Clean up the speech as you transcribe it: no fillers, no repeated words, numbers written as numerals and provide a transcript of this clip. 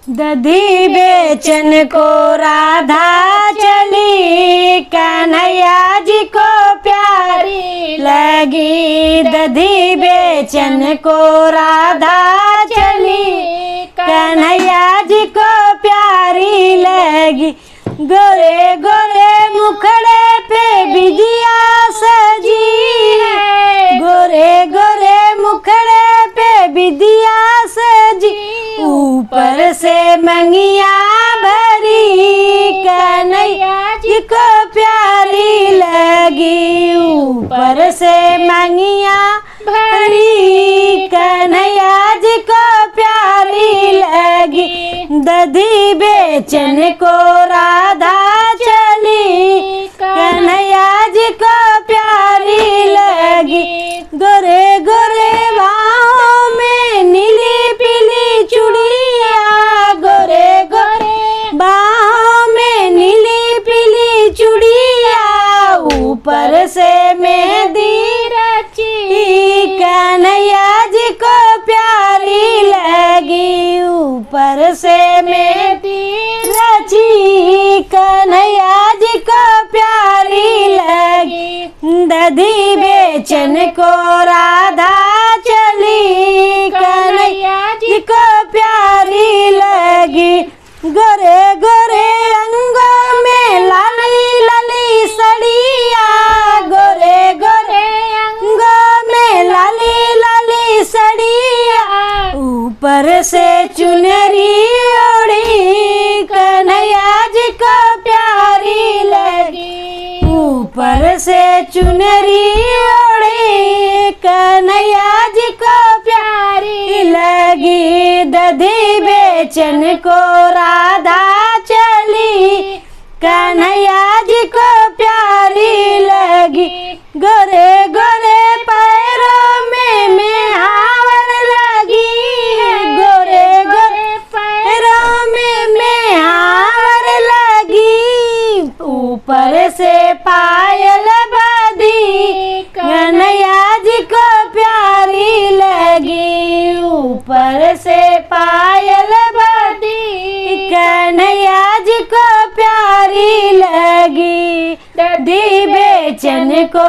दधी बेचन को राधा चली, कन्हैया जी को प्यारी लगी। दधी बेचन को राधा चली, कन्हैया जी को प्यारी लगी। गोरे गोरे मुखड़े पे बिंदिया सजी है, गोरे गोरे मुखड़े पे बिंदिया सजी। ऊपर से मंगिया भरी, कन्हैया जी को प्यारी लगी। ऊपर से मंगिया भरी, कन्हैया जी को प्यारी लगी। दधी बेचन को राधा चली, कन्हैया जी को प्यारी लगी। गोरे गोरे बाहों में नीली पीली चूड़िया, गोरे गोरे बाहों में नीली पीली चूड़िया। ऊपर से मेहंदी रची, कन्हैया जी को प्यारी लगी। ऊपर से मेहंदी रची, कन्हैया जी को प्यारी लगी। दधी बेचन को राधा चली, कन्हैया जी को प्यारी लगी। गोरे गोरे अंगों में लाली लाली सड़िया, गोरे गोरे अंगों में लाली लाली सड़िया। ऊपर से चुनरी ओढ़ी, कन्हैया जी को प्यारी लगी। ऊपर से चुनरी ओढ़ी, कन्हैया जी को प्यारी लगी। दधी बेचन को राधा चली, कन्हैया जी को प्यारी लगी। गोरे गोरे पैरों में मेहावर लगी है, गोरे गोरे पैरों में मेहावर लगी। ऊपर से पायल बंधी, कन्हैया जी को प्यारी लगी। ऊपर से पायल बंधी, कन्हैया जी को प्यारी लगी। दधी बेचन को